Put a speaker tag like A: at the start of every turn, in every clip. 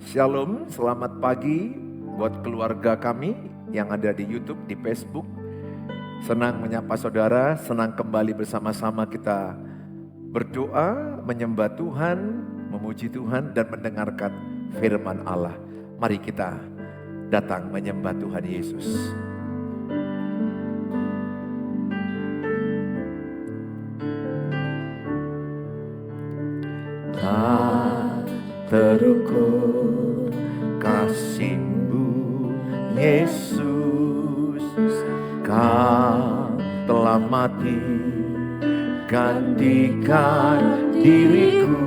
A: Shalom, selamat pagi buat keluarga kami yang ada di YouTube, di Facebook. Senang menyapa saudara, senang kembali bersama-sama kita berdoa, menyembah Tuhan, memuji Tuhan dan mendengarkan firman Allah. Mari kita datang menyembah Tuhan Yesus. Terukur kasih-Mu Yesus, Kau telah mati gantikan diriku,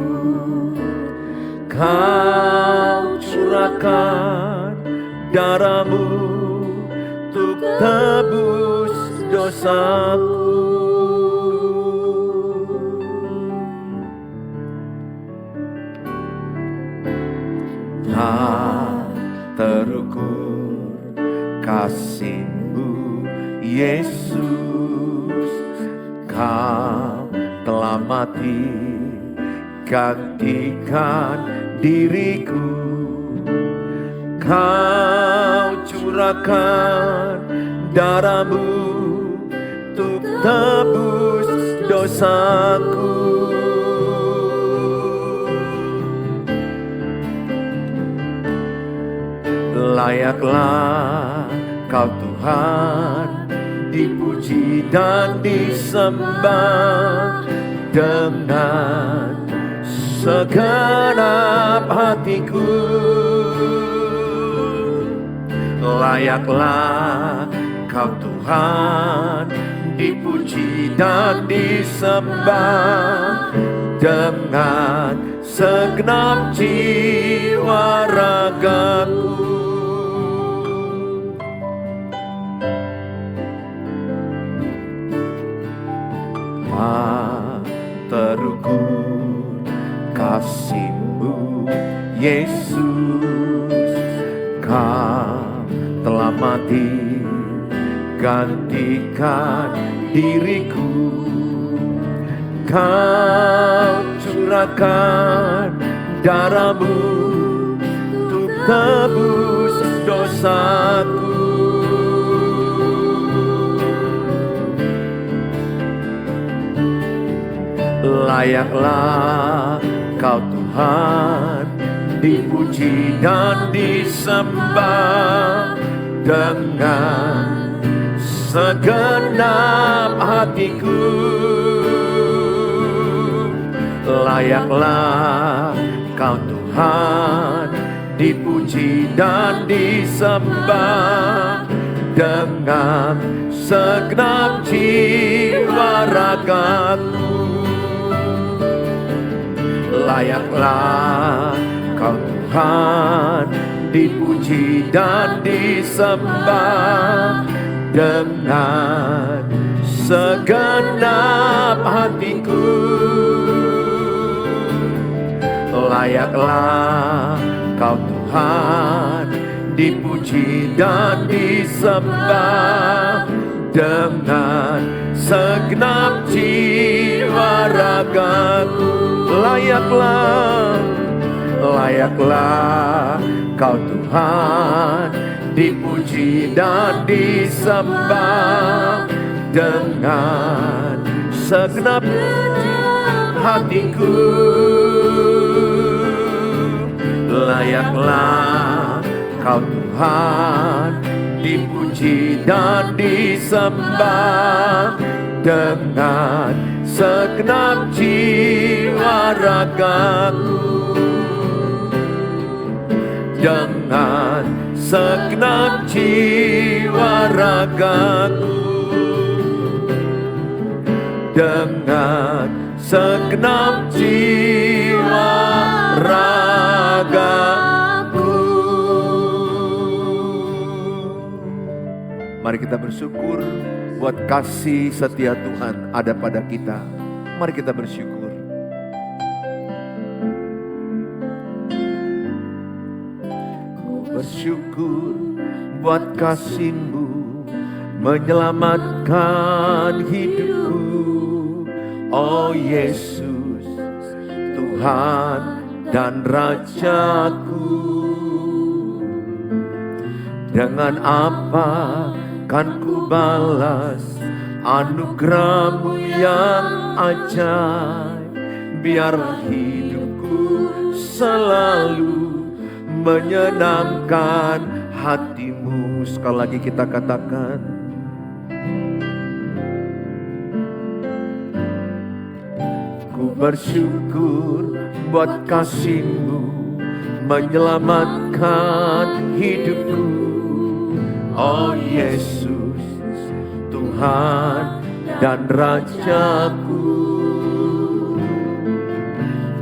A: Kau curahkan darah-Mu untuk tebus dosaku. Terukur kasih-Mu Yesus, Kau telah mati gantikan diriku, Kau curahkan darah-Mu untuk tebus dosaku. Layaklah Kau Tuhan dipuji dan disembah dengan segenap hatiku. Layaklah Kau Tuhan dipuji dan disembah dengan segenap jiwa ragaku. Terukur kasih-Mu Yesus, Kau telah mati gantikan diriku, Kau curahkan darah-Mu untuk tebus dosaku. Layaklah Kau Tuhan dipuji dan disembah dengan segenap hatiku. Layaklah Kau Tuhan dipuji dan disembah dengan segenap jiwa ragaku. Layaklah Kau Tuhan dipuji dan disembah dengan segenap hatiku. Layaklah Kau Tuhan dipuji dan disembah dengan segenap jiwa ragaku. Layaklah Kau Tuhan dipuji dan disembah dengan segenap hatiku. Layaklah Kau Tuhan dipuji dan disembah dengan segenap jiwa ragaku, dengan segenap jiwa ragaku, dengan segenap jiwa ragaku. Mari kita bersyukur buat kasih setia Tuhan ada pada kita. Mari kita bersyukur. Ku bersyukur buat kasih-Mu menyelamatkan hidupku. Oh Yesus, Tuhan dan Rajaku. Dengan apa kan ku balas anugerah-Mu yang ajaib. Biarlah hidupku selalu menyenangkan hati-Mu. Sekali lagi kita katakan, ku bersyukur buat kasih-Mu menyelamatkan hidupku. Oh Yesus, Tuhan dan Rajaku.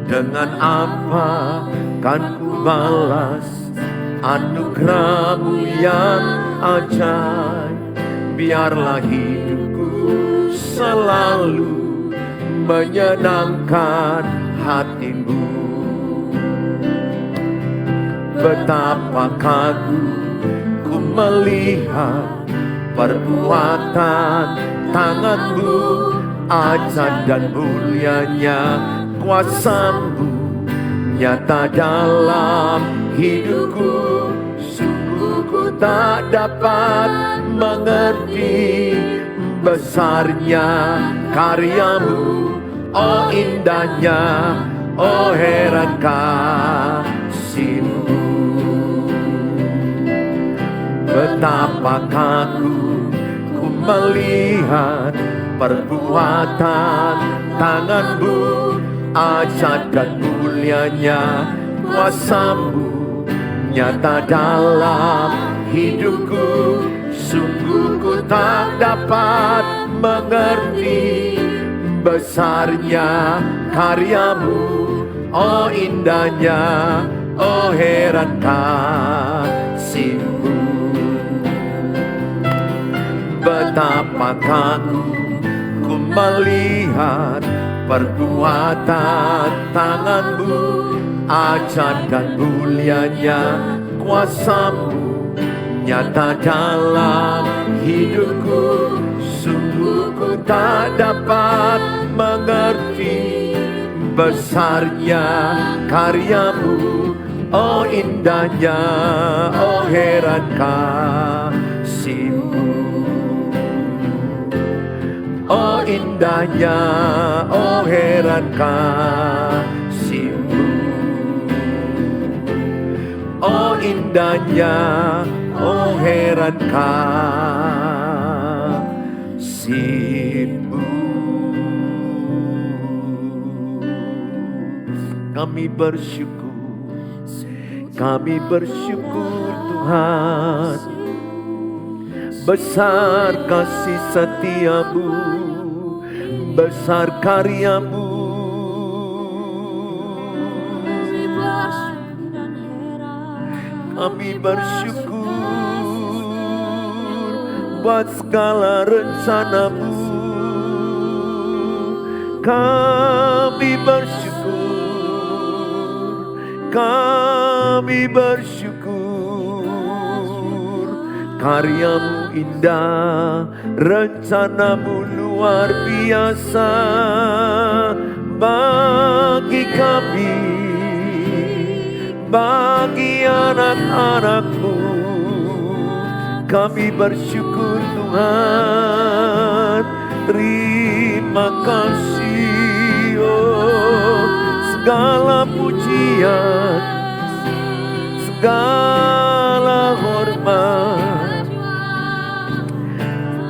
A: Dengan apa kan ku balas anugerah-Mu yang ajaib. Biarlah hidupku selalu menyenangkan hati-Mu. Betapa kagum ku melihat perbuatan tangan-Mu, ajaib dan mulianya kuasa-Mu nyata dalam hidupku. Sungguh ku tak dapat mengerti besarnya karya-Mu. Oh indahnya, oh heran kasih-Mu. Betapa kagum ku melihat perbuatan tangan-Mu, ajaib dan mulianya kuasa-Mu nyata dalam hidupku. Sungguh ku tak dapat mengerti besarnya karya-Mu. Oh indahnya, oh heran kasih-Mu. Betapa kagum ku melihat perbuatan tangan-Mu, ajaib dan mulianya kuasa-Mu nyata dalam hidupku. Sungguh ku tak dapat mengerti besarnya karya-Mu. Oh indahnya, oh heran kasih-Mu. Oh indahnya, oh heran kasih-Mu. Oh indahnya, oh heran kasih-Mu. Kami bersyukur Tuhan, besar kasih setia-Mu, besar karya-Mu. Kami bersyukur buat segala rencana-Mu. Kami bersyukur, karya-Mu indah, rencana-Mu luar biasa bagi kami, bagi anak-anak-Mu. Kami bersyukur Tuhan, terima kasih. Oh, segala pujian, segala hormat,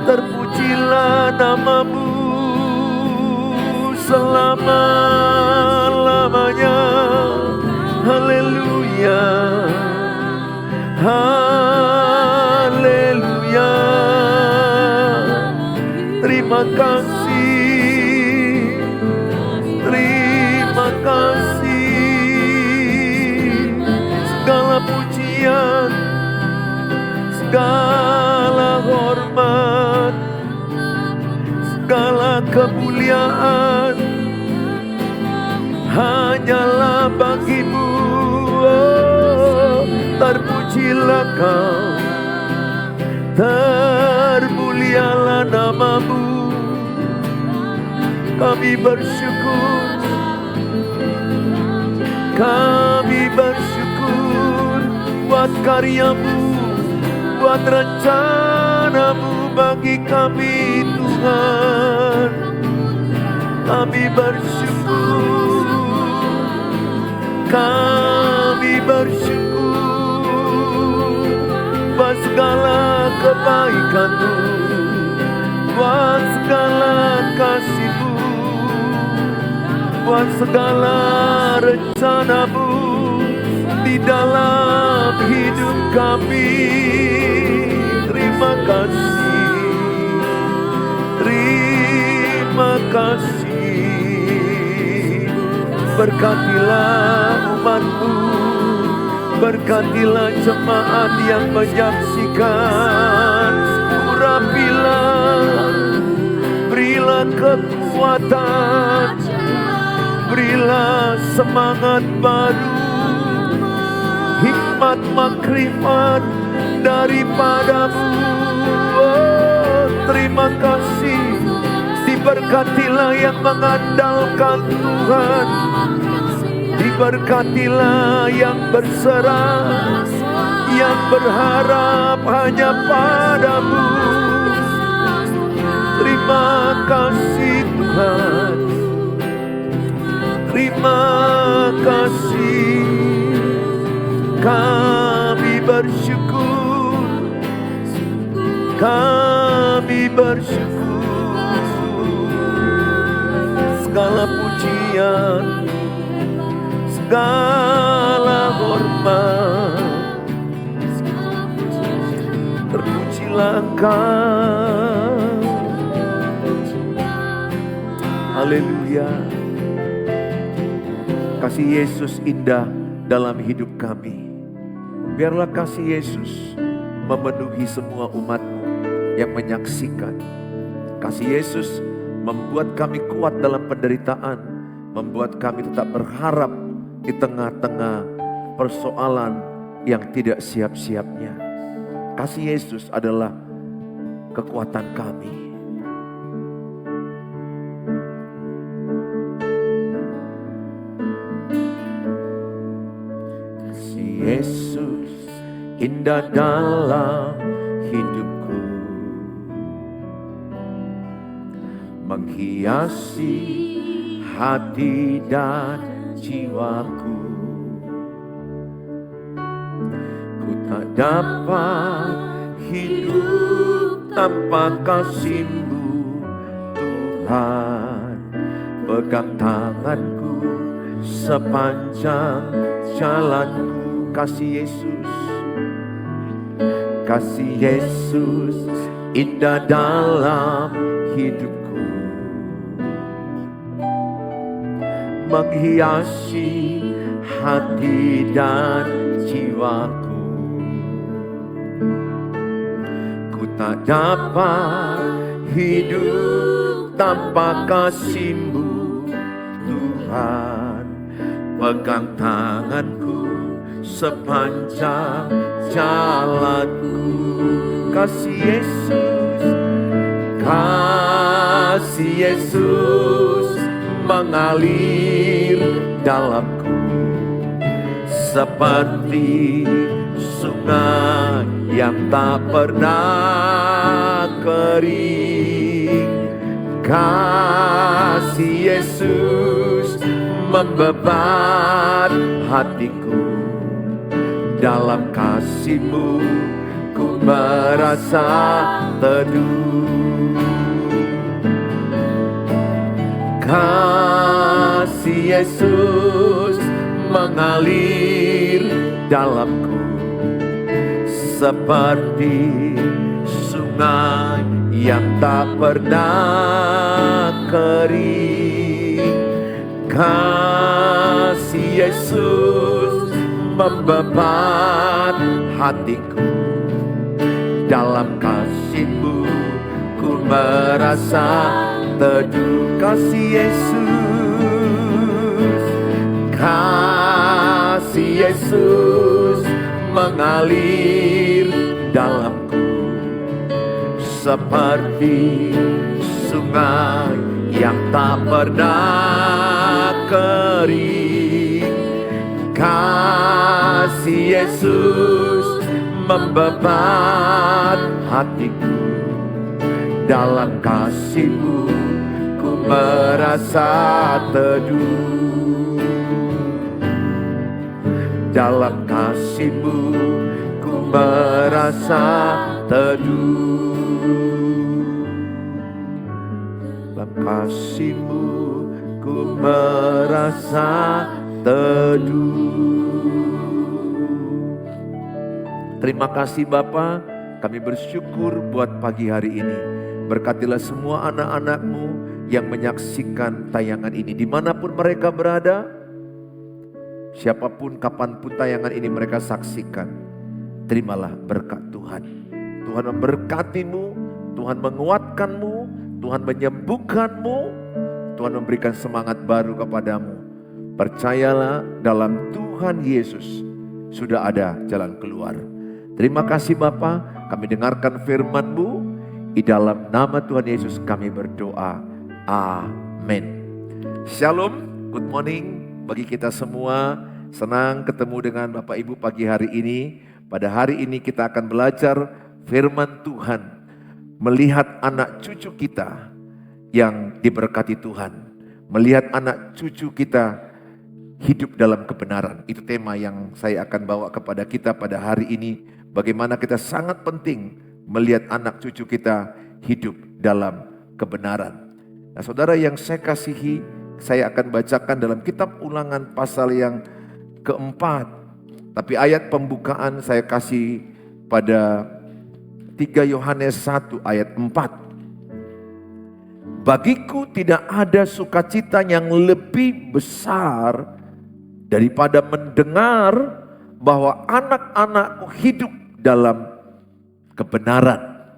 A: terpujilah nama-Mu selama-lamanya. Haleluya, haleluya. Terima kasih, terima kasih. Segala pujian, segala hormat, segala kemuliaan hanyalah bagi-Mu. Oh, terpujilah Kau, termulialah nama-Mu. Kami bersyukur, kami bersyukur buat karya-Mu, buat rencana-Mu bagi kami Tuhan. Kami bersyukur, kami bersyukur buat segala kebaikan-Mu, buat segala kasih-Mu, buat segala rencana-Mu di dalam hidup kami. Terima kasih, terima kasih. Berkatilah umat-Mu, berkatilah jemaat yang menyaksikan. Urapilah, berilah kekuatan, berilah semangat baru, hikmat makrifat daripada-Mu. Oh, terima kasih. Diberkatilah yang mengandalkan Tuhan, diberkatilah yang berserah, yang berharap hanya pada-Mu. Terima kasih Tuhan, terima kasih. Kami bersyukur, kami bersyukur. Segala pujian, segala hormat, terpujilah Engkau. Haleluya. Kasih Yesus indah dalam hidup kami. Biarlah kasih Yesus memenuhi semua umat-Mu yang menyaksikan. Kasih Yesus membuat kami kuat dalam penderitaan, membuat kami tetap berharap di tengah-tengah persoalan yang tidak siap-siapnya. Kasih Yesus adalah kekuatan kami. Kasih Yesus indah dalam hidupku, menghiasi hati dan jiwaku. Ku tak dapat hidup tanpa kasih-Mu Tuhan. Pegang tanganku sepanjang jalanku. Kasih Yesus, kasih Yesus indah dalam hidupku, menghiasi hati dan jiwaku. Ku tak dapat hidup tanpa kasih-Mu Tuhan. Pegang tanganku sepanjang jalanku. Kasih Yesus, kasih Yesus mengalir dalamku, seperti sungai yang tak pernah kering. Kasih Yesus membebat hatiku. Dalam kasih-Mu ku merasa teduh. Kasih Yesus mengalir dalamku, seperti sungai yang tak pernah kering. Kasih Yesus membebat hatiku. Dalam kasih-Mu ku merasa teduh. Kasih Yesus, kasih Yesus mengalir dalamku, seperti sungai yang tak pernah kering. Kasih Yesus membebat hatiku. Dalam kasih-Mu ku merasa teduh. Dalam kasih-Mu ku merasa teduh. Dalam kasih-Mu ku merasa teduh. Terima kasih Bapa, kami bersyukur buat pagi hari ini. Berkatilah semua anak-anak-Mu yang menyaksikan tayangan ini dimanapun mereka berada. Siapapun, kapanpun tayangan ini mereka saksikan, terimalah berkat Tuhan. Tuhan memberkati-Mu, Tuhan menguatkan-Mu, Tuhan menyembuhkan-Mu, Tuhan memberikan semangat baru kepadamu. Percayalah, dalam Tuhan Yesus sudah ada jalan keluar. Terima kasih Bapa, kami dengarkan firman-Mu. Di dalam nama Tuhan Yesus kami berdoa. Amin. Shalom, good morning bagi kita semua. Senang ketemu dengan Bapak Ibu pagi hari ini. Pada hari ini kita akan belajar firman Tuhan. Melihat anak cucu kita yang diberkati Tuhan. Melihat anak cucu kita hidup dalam kebenaran. Itu tema yang saya akan bawa kepada kita pada hari ini. Bagaimana kita sangat penting melihat anak cucu kita hidup dalam kebenaran. Nah saudara yang saya kasihi, saya akan bacakan dalam kitab Ulangan pasal yang keempat. Tapi ayat pembukaan saya kasih pada 3 Yohanes 1 ayat 4. Bagiku tidak ada sukacita yang lebih besar daripada mendengar bahwa anak-anakku hidup dalam kebenaran.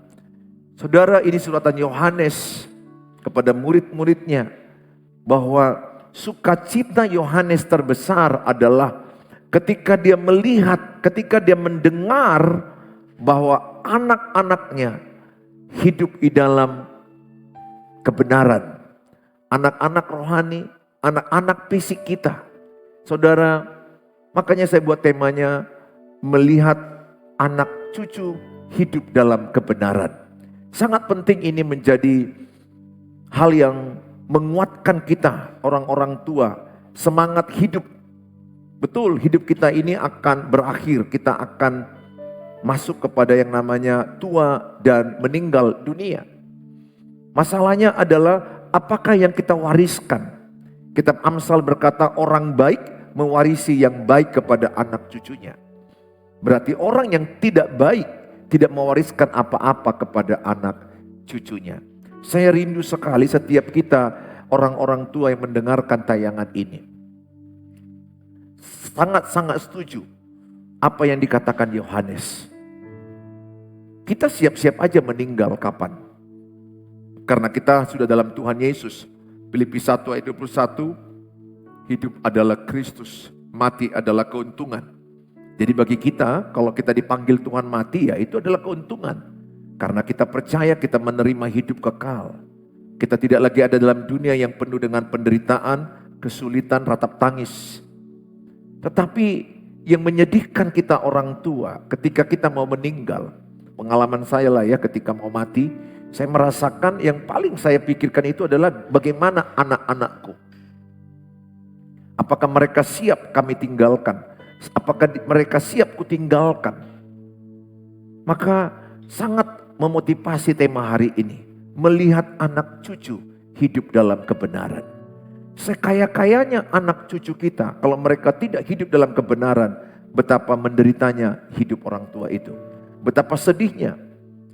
A: Saudara, ini suratan Yohanes kepada murid-muridnya, bahwa sukacita Yohanes terbesar adalah ketika dia melihat, ketika dia mendengar bahwa anak-anaknya hidup di dalam kebenaran. Anak-anak rohani, anak-anak fisik kita. Saudara, makanya saya buat temanya melihat anak cucu hidup dalam kebenaran. Sangat penting ini menjadi hal yang menguatkan kita, orang-orang tua, semangat hidup. Betul, hidup kita ini akan berakhir, kita akan masuk kepada yang namanya tua dan meninggal dunia. Masalahnya adalah apakah yang kita wariskan? Kitab Amsal berkata orang baik mewarisi yang baik kepada anak cucunya. Berarti orang yang tidak baik tidak mewariskan apa-apa kepada anak cucunya. Saya rindu sekali setiap kita orang-orang tua yang mendengarkan tayangan ini. Sangat-sangat setuju apa yang dikatakan Yohanes. Kita siap-siap aja meninggal kapan? Karena kita sudah dalam Tuhan Yesus. Filipi 1 ayat 21, hidup adalah Kristus, mati adalah keuntungan. Jadi bagi kita, kalau kita dipanggil Tuhan mati, ya itu adalah keuntungan. Karena kita percaya kita menerima hidup kekal. Kita tidak lagi ada dalam dunia yang penuh dengan penderitaan, kesulitan, ratap tangis. Tetapi yang menyedihkan kita orang tua ketika kita mau meninggal. Pengalaman saya lah ya ketika mau mati, saya merasakan yang paling saya pikirkan itu adalah bagaimana anak-anakku. Apakah mereka siap kami tinggalkan? Apakah mereka siap kutinggalkan? Maka sangat memotivasi tema hari ini. Melihat anak cucu hidup dalam kebenaran. Sekaya-kayanya anak cucu kita, kalau mereka tidak hidup dalam kebenaran, betapa menderitanya hidup orang tua itu. Betapa sedihnya.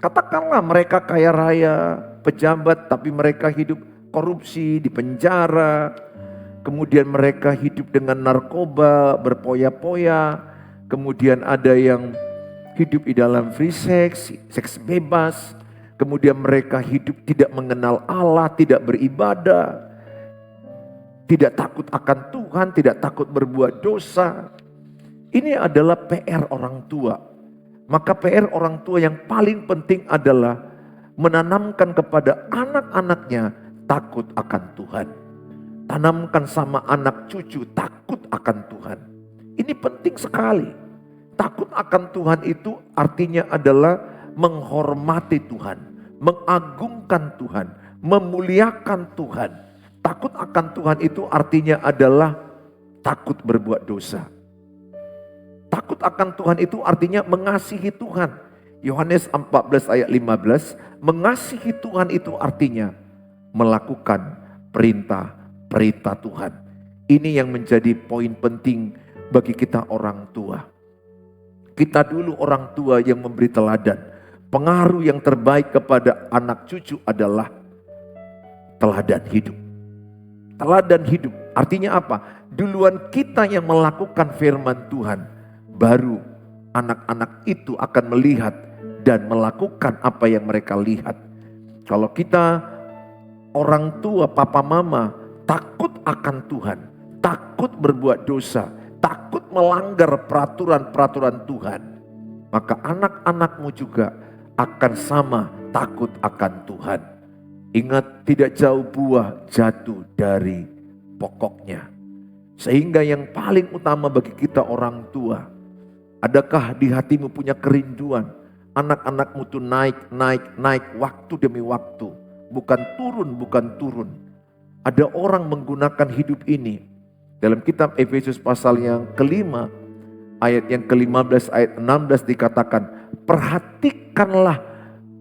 A: Katakanlah mereka kaya raya, pejabat, tapi mereka hidup korupsi, di penjara. Kemudian mereka hidup dengan narkoba, berpoya-poya. Kemudian ada yang hidup di dalam free sex, seks bebas. Kemudian mereka hidup tidak mengenal Allah, tidak beribadah. Tidak takut akan Tuhan, tidak takut berbuat dosa. Ini adalah PR orang tua. Maka PR orang tua yang paling penting adalah menanamkan kepada anak-anaknya takut akan Tuhan. Tanamkan sama anak cucu takut akan Tuhan. Ini penting sekali. Takut akan Tuhan itu artinya adalah menghormati Tuhan, mengagungkan Tuhan, memuliakan Tuhan. Takut akan Tuhan itu artinya adalah takut berbuat dosa. Takut akan Tuhan itu artinya mengasihi Tuhan. Yohanes 14 ayat 15, mengasihi Tuhan itu artinya melakukan perintah-perintah Tuhan. Ini yang menjadi poin penting bagi kita orang tua. Kita dulu orang tua yang memberi teladan. Pengaruh yang terbaik kepada anak cucu adalah teladan hidup. Teladan hidup artinya apa? Duluan kita yang melakukan firman Tuhan, baru anak-anak itu akan melihat dan melakukan apa yang mereka lihat. Kalau kita orang tua, papa mama takut akan Tuhan, takut berbuat dosa, takut melanggar peraturan-peraturan Tuhan, maka anak-anakmu juga akan sama takut akan Tuhan. Ingat, tidak jauh buah jatuh dari pokoknya. Sehingga yang paling utama bagi kita orang tua, adakah di hatimu punya kerinduan anak-anakmu tuh naik waktu demi waktu, bukan turun. Ada orang menggunakan hidup ini. Dalam kitab Efesus pasal yang kelima, ayat yang ke-15, ayat 16 dikatakan, perhatikanlah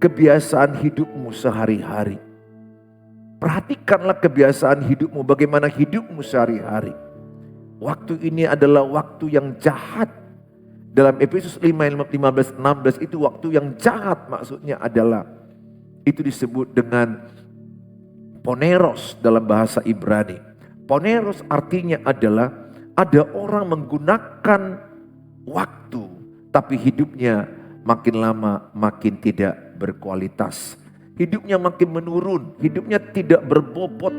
A: kebiasaan hidupmu sehari-hari. Perhatikanlah kebiasaan hidupmu, bagaimana hidupmu sehari-hari. Waktu ini adalah waktu yang jahat. Dalam Efesus 5, 15, 16 itu waktu yang jahat, maksudnya adalah itu disebut dengan poneros dalam bahasa Ibrani. Poneros artinya adalah ada orang menggunakan waktu, tapi hidupnya makin lama makin tidak berkualitas. Hidupnya makin menurun, hidupnya tidak berbobot,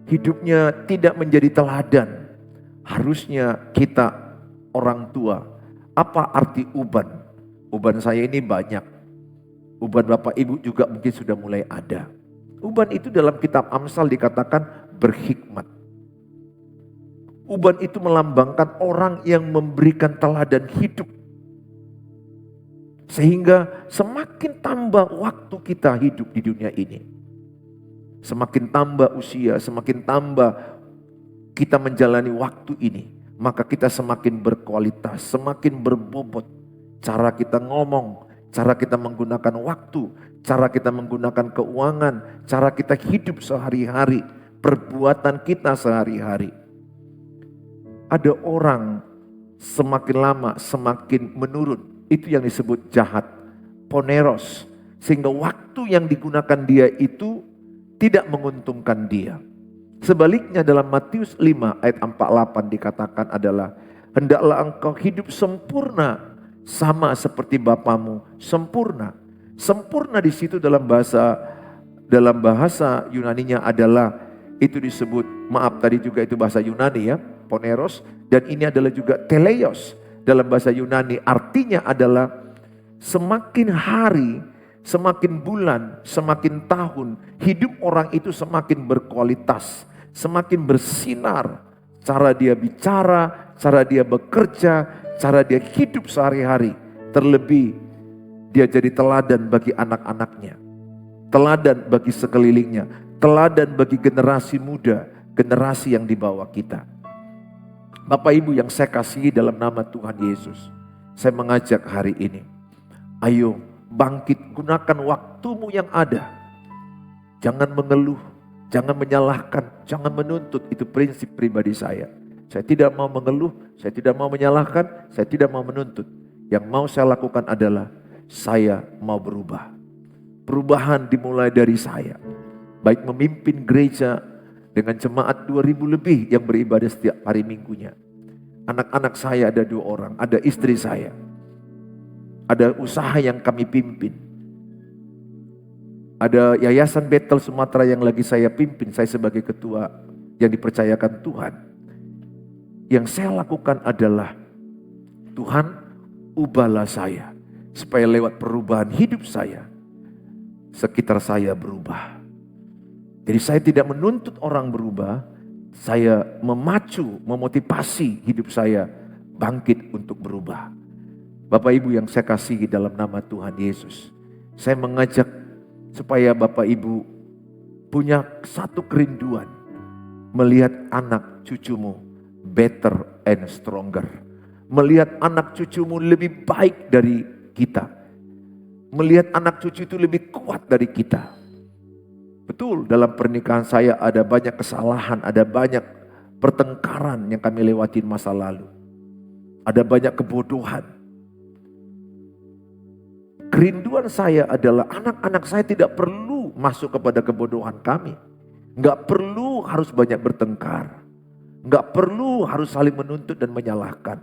A: hidupnya tidak menjadi teladan. Harusnya kita orang tua, apa arti uban? Uban saya ini banyak. Uban Bapak Ibu juga mungkin sudah mulai ada. Uban itu dalam kitab Amsal dikatakan berhikmat. Uban itu melambangkan orang yang memberikan teladan hidup. Sehingga semakin tambah waktu kita hidup di dunia ini, semakin tambah usia, semakin tambah kita menjalani waktu ini, maka kita semakin berkualitas, semakin berbobot. Cara kita ngomong, cara kita menggunakan waktu, cara kita menggunakan keuangan, cara kita hidup sehari-hari, perbuatan kita sehari-hari. Ada orang semakin lama semakin menurun. Itu yang disebut jahat, poneros. Sehingga waktu yang digunakan dia itu tidak menguntungkan dia. Sebaliknya dalam Matius 5 ayat 48 dikatakan adalah, hendaklah engkau hidup sempurna sama seperti Bapamu sempurna. Sempurna di situ dalam bahasa Yunaninya adalah itu disebut, maaf tadi juga itu bahasa Yunani ya, poneros, dan ini adalah juga teleios. Dalam bahasa Yunani artinya adalah semakin hari, semakin bulan, semakin tahun, hidup orang itu semakin berkualitas, semakin bersinar. Cara dia bicara, cara dia bekerja, cara dia hidup sehari-hari. Terlebih dia jadi teladan bagi anak-anaknya, teladan bagi sekelilingnya, teladan bagi generasi muda, generasi yang di bawah kita. Bapak Ibu yang saya kasihi dalam nama Tuhan Yesus, saya mengajak hari ini, ayo bangkit, gunakan waktumu yang ada. Jangan mengeluh, jangan menyalahkan, jangan menuntut. Itu prinsip pribadi saya. Saya tidak mau mengeluh, saya tidak mau menyalahkan, saya tidak mau menuntut. Yang mau saya lakukan adalah saya mau berubah. Perubahan dimulai dari saya. Baik memimpin gereja dengan jemaat 2000 lebih yang beribadah setiap hari minggunya. Anak-anak saya ada 2 orang, ada istri saya. Ada usaha yang kami pimpin. Ada Yayasan Betel Sumatera yang lagi saya pimpin, saya sebagai ketua yang dipercayakan Tuhan. Yang saya lakukan adalah, Tuhan ubahlah saya, supaya lewat perubahan hidup saya, sekitar saya berubah. Jadi saya tidak menuntut orang berubah, saya memacu, memotivasi hidup saya bangkit untuk berubah. Bapak Ibu yang saya kasihi dalam nama Tuhan Yesus, saya mengajak supaya Bapak Ibu punya satu kerinduan melihat anak cucumu better and stronger. Melihat anak cucumu lebih baik dari kita. Melihat anak cucu itu lebih kuat dari kita. Betul, dalam pernikahan saya ada banyak kesalahan, ada banyak pertengkaran yang kami lewatin masa lalu. Ada banyak kebodohan. Kerinduan saya adalah anak-anak saya tidak perlu masuk kepada kebodohan kami. Nggak perlu harus banyak bertengkar. Nggak perlu harus saling menuntut dan menyalahkan.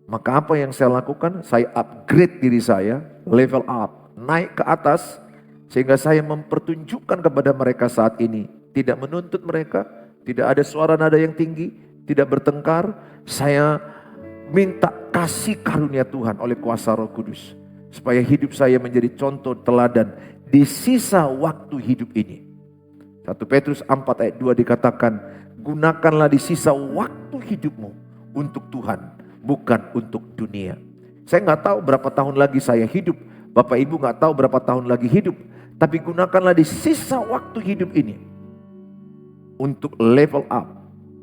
A: Maka apa yang saya lakukan? Saya upgrade diri saya, level up, naik ke atas. Sehingga saya mempertunjukkan kepada mereka saat ini. Tidak menuntut mereka, tidak ada suara nada yang tinggi, tidak bertengkar. Saya minta kasih karunia Tuhan oleh kuasa Roh Kudus. Supaya hidup saya menjadi contoh teladan di sisa waktu hidup ini. 1 Petrus 4 ayat 2 dikatakan, gunakanlah di sisa waktu hidupmu untuk Tuhan, bukan untuk dunia. Saya nggak tahu berapa tahun lagi saya hidup, Bapak Ibu nggak tahu berapa tahun lagi hidup, tapi gunakanlah di sisa waktu hidup ini untuk level up,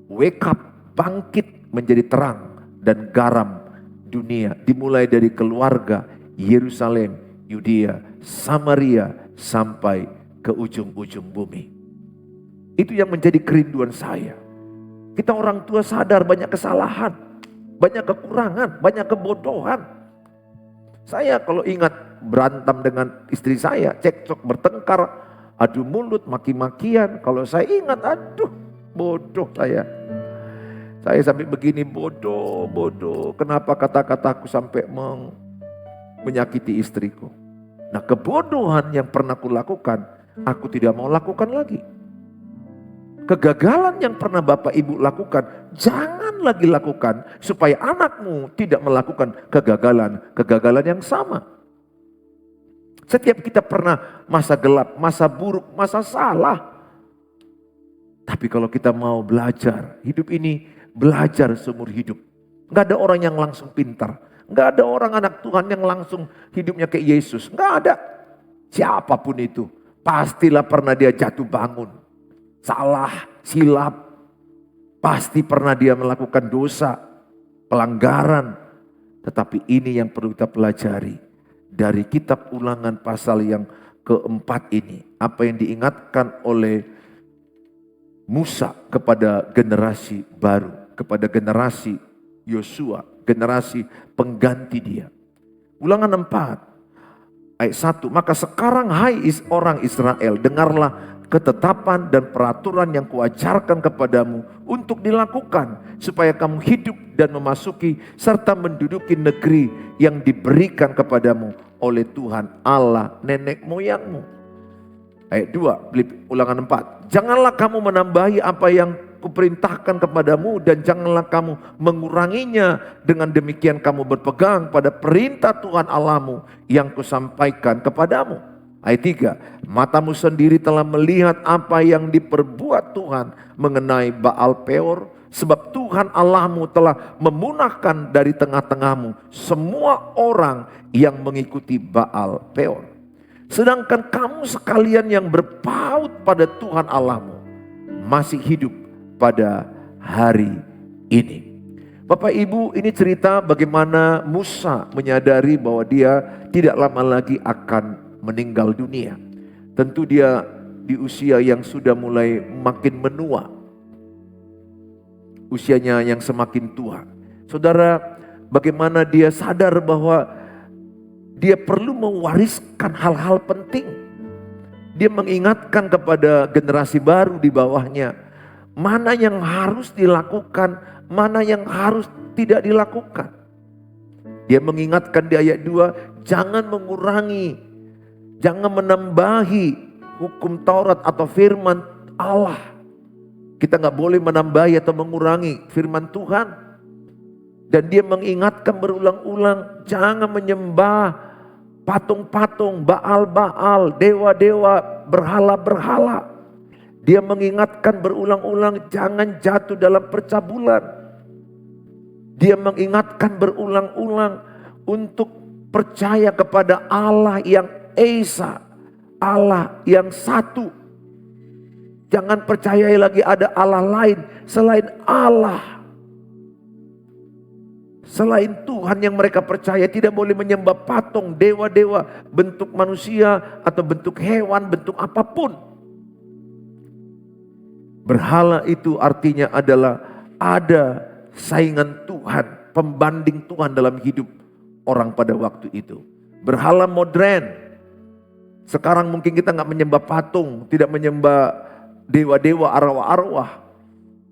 A: wake up, bangkit menjadi terang dan garam dunia, dimulai dari keluarga, Yerusalem, Yudea, Samaria, sampai ke ujung-ujung bumi. Itu yang menjadi kerinduan saya. Kita orang tua sadar banyak kesalahan, banyak kekurangan, banyak kebodohan. Saya kalau ingat berantem dengan istri saya, cekcok, bertengkar, adu mulut, maki-makian. Kalau saya ingat, aduh bodoh saya. Saya sampai begini, bodoh. Kenapa kata-kataku sampai menyakiti istriku. Nah, kebodohan yang pernah kulakukan, aku tidak mau lakukan lagi. Kegagalan yang pernah Bapak Ibu lakukan, jangan lagi lakukan supaya anakmu tidak melakukan kegagalan yang sama. Setiap kita pernah masa gelap, masa buruk, masa salah. Tapi kalau kita mau belajar, hidup ini belajar seumur hidup. Gak ada orang yang langsung pintar. Gak ada orang anak Tuhan yang langsung hidupnya kayak Yesus. Gak ada. Siapapun itu, pastilah pernah dia jatuh bangun. Salah, silap, pasti pernah dia melakukan dosa, pelanggaran. Tetapi ini yang perlu kita pelajari dari kitab Ulangan pasal yang keempat ini. Apa yang diingatkan oleh Musa kepada generasi baru, kepada generasi Yosua, generasi pengganti dia. Ulangan 4 ayat 1, maka sekarang hai orang Israel, dengarlah ketetapan dan peraturan yang kuajarkan kepadamu untuk dilakukan, supaya kamu hidup dan memasuki serta menduduki negeri yang diberikan kepadamu oleh Tuhan Allah nenek moyangmu. Ayat 2, Ulangan 4. Janganlah kamu menambahi apa yang kuperintahkan kepadamu dan janganlah kamu menguranginya. Dengan demikian kamu berpegang pada perintah Tuhan Allahmu yang kusampaikan kepadamu. Ayat 3, matamu sendiri telah melihat apa yang diperbuat Tuhan mengenai Baal Peor, sebab Tuhan Allahmu telah memunahkan dari tengah-tengahmu semua orang yang mengikuti Baal Peor. Sedangkan kamu sekalian yang berpaut pada Tuhan Allahmu masih hidup pada hari ini. Bapak Ibu, ini cerita bagaimana Musa menyadari bahwa dia tidak lama lagi akan meninggal dunia. Tentu dia di usia yang sudah mulai makin menua. Usianya yang semakin tua. Saudara, bagaimana dia sadar bahwa dia perlu mewariskan hal-hal penting. Dia mengingatkan kepada generasi baru di bawahnya, mana yang harus dilakukan, mana yang harus tidak dilakukan. Dia mengingatkan di ayat 2, jangan mengurangi, jangan menambahi hukum Taurat atau firman Allah. Kita gak boleh menambahi atau mengurangi firman Tuhan. Dan dia mengingatkan berulang-ulang, jangan menyembah patung-patung, Baal-Baal, dewa-dewa, berhala-berhala. Dia mengingatkan berulang-ulang, jangan jatuh dalam percabulan. Dia mengingatkan berulang-ulang untuk percaya kepada Allah yang Esa, Allah yang satu. Jangan percayai lagi ada Allah lain selain Allah. Selain Tuhan yang mereka percaya, tidak boleh menyembah patung, dewa-dewa, bentuk manusia atau bentuk hewan, bentuk apapun. Berhala itu artinya adalah ada saingan Tuhan, pembanding Tuhan dalam hidup orang pada waktu itu. Berhala modern. Sekarang mungkin kita nggak menyembah patung, tidak menyembah dewa-dewa, arwah-arwah.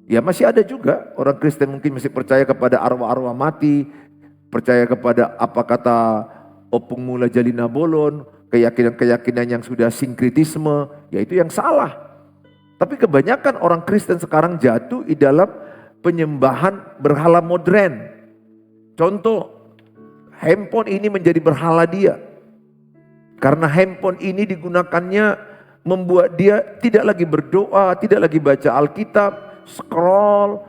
A: Ya masih ada juga orang Kristen mungkin masih percaya kepada arwah-arwah mati, percaya kepada apa kata Opung Mula Jalina Bolon, keyakinan-keyakinan yang sudah sinkritisme, yaitu yang salah. Tapi kebanyakan orang Kristen sekarang jatuh di dalam penyembahan berhala modern. Contoh, handphone ini menjadi berhala dia. Karena handphone ini digunakannya membuat dia tidak lagi berdoa, tidak lagi baca Alkitab, scroll,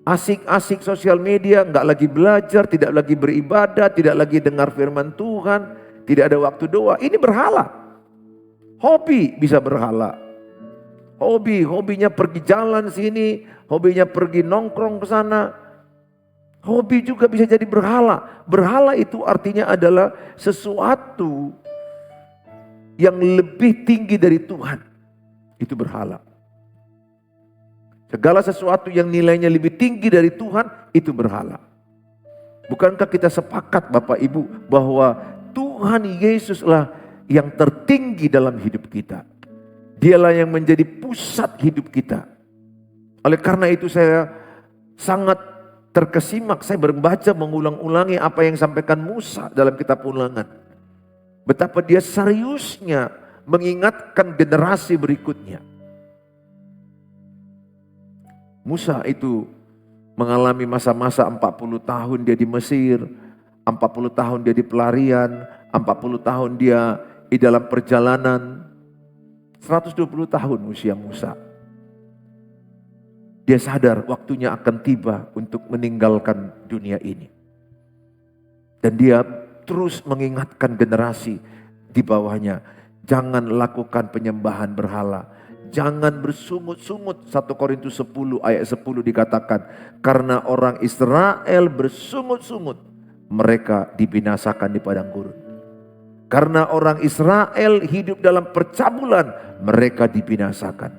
A: asik-asik sosial media, nggak lagi belajar, tidak lagi beribadah, tidak lagi dengar firman Tuhan, tidak ada waktu doa. Ini berhala. Hobi bisa berhala. Hobinya pergi jalan sini, hobinya pergi nongkrong ke sana. Hobi juga bisa jadi berhala. Berhala itu artinya adalah sesuatu yang lebih tinggi dari Tuhan. Itu berhala. Segala sesuatu yang nilainya lebih tinggi dari Tuhan, itu berhala. Bukankah kita sepakat Bapak Ibu bahwa Tuhan Yesuslah yang tertinggi dalam hidup kita. Dialah yang menjadi pusat hidup kita. Oleh karena itu saya sangat terkesimak, saya membaca mengulang-ulangi apa yang disampaikan Musa dalam kitab Ulangan. Betapa dia seriusnya mengingatkan generasi berikutnya. Musa itu mengalami masa-masa 40 tahun dia di Mesir, 40 tahun dia di pelarian, 40 tahun dia di dalam perjalanan. 120 tahun usia Musa. Dia sadar waktunya akan tiba untuk meninggalkan dunia ini. Dan dia terus mengingatkan generasi di bawahnya. Jangan lakukan penyembahan berhala. Jangan bersungut-sungut. 1 Korintus 10 ayat 10 dikatakan. Karena orang Israel bersungut-sungut, mereka dibinasakan di padang gurun. Karena orang Israel hidup dalam percabulan, mereka dibinasakan.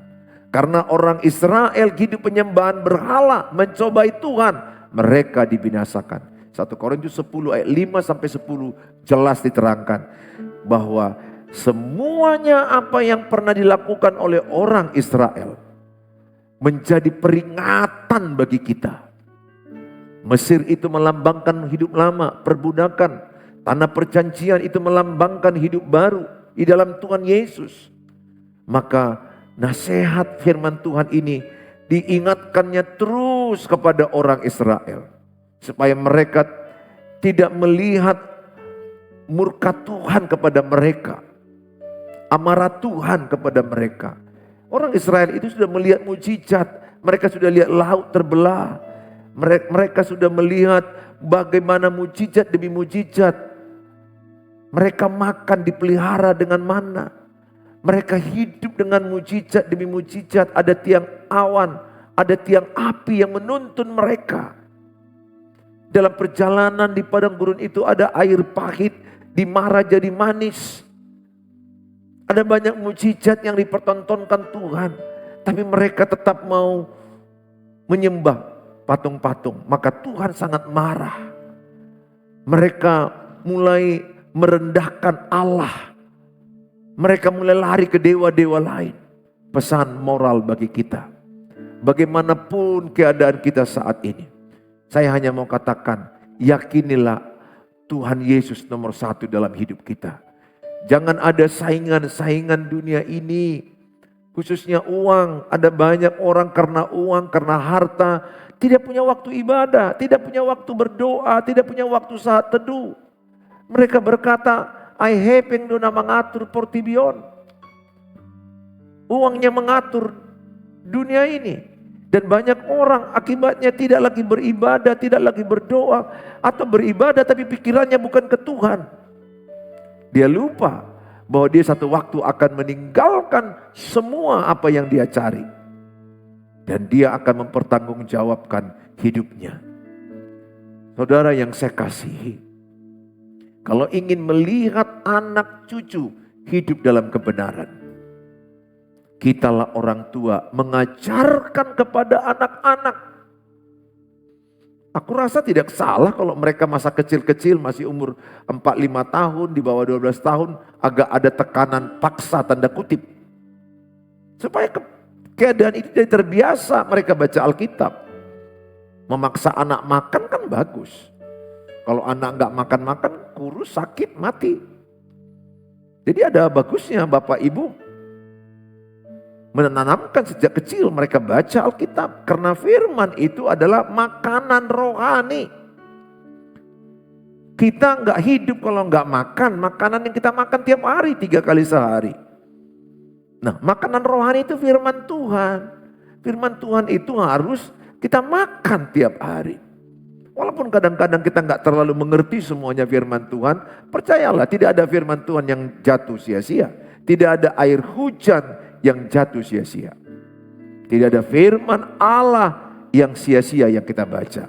A: Karena orang Israel hidup penyembahan berhala, mencobai Tuhan, mereka dibinasakan. 1 Korintus 10 ayat 5 sampai 10 jelas diterangkan bahwa semuanya apa yang pernah dilakukan oleh orang Israel menjadi peringatan bagi kita. Mesir itu melambangkan hidup lama, perbudakan. Tanah perjanjian itu melambangkan hidup baru di dalam Tuhan Yesus. Maka nasihat firman Tuhan ini diingatkannya terus kepada orang Israel. Supaya mereka tidak melihat murka Tuhan kepada mereka. Amarah Tuhan kepada mereka. Orang Israel itu sudah melihat mujizat. Mereka sudah lihat laut terbelah. Mereka sudah melihat bagaimana mujizat demi mujizat. Mereka makan dipelihara dengan mana. Mereka hidup dengan mujizat demi mujizat. Ada tiang awan, ada tiang api yang menuntun mereka. Dalam perjalanan di padang gurun itu ada air pahit, dimarah jadi manis. Ada banyak mujizat yang dipertontonkan Tuhan. Tapi mereka tetap mau menyembah patung-patung. Maka Tuhan sangat marah. Mereka mulai merendahkan Allah. Mereka mulai lari ke dewa-dewa lain. Pesan moral bagi kita. Bagaimanapun keadaan kita saat ini. Saya hanya mau katakan, yakinilah Tuhan Yesus nomor 1 dalam hidup kita. Jangan ada saingan-saingan dunia ini. Khususnya uang. Ada banyak orang karena uang, karena harta. Tidak punya waktu ibadah. Tidak punya waktu berdoa. Tidak punya waktu saat teduh. Mereka berkata, I hepeng dona mengatur portibion. Uangnya mengatur dunia ini. Dan banyak orang akibatnya tidak lagi beribadah, tidak lagi berdoa, atau beribadah tapi pikirannya bukan ke Tuhan. Dia lupa bahwa dia satu waktu akan meninggalkan semua apa yang dia cari. Dan dia akan mempertanggungjawabkan hidupnya. Saudara yang saya kasihi, kalau ingin melihat anak cucu hidup dalam kebenaran, kitalah orang tua mengajarkan kepada anak-anak. Aku rasa tidak salah kalau mereka masa kecil-kecil, masih umur 4-5 tahun, di bawah 12 tahun, agak ada tekanan paksa tanda kutip. Supaya keadaan ini jadi terbiasa mereka baca Alkitab. Memaksa anak makan kan bagus. Kalau anak nggak makan-makan, kurus, sakit, mati. Jadi ada bagusnya Bapak Ibu menanamkan sejak kecil mereka baca Alkitab. Karena firman itu adalah makanan rohani. Kita nggak hidup kalau nggak makan makanan yang kita makan tiap hari 3 kali sehari. Nah, makanan rohani itu firman Tuhan. Firman Tuhan itu harus kita makan tiap hari. Walaupun kadang-kadang kita nggak terlalu mengerti semuanya firman Tuhan, percayalah tidak ada firman Tuhan yang jatuh sia-sia. Tidak ada air hujan yang jatuh sia-sia. Tidak ada firman Allah yang sia-sia yang kita baca.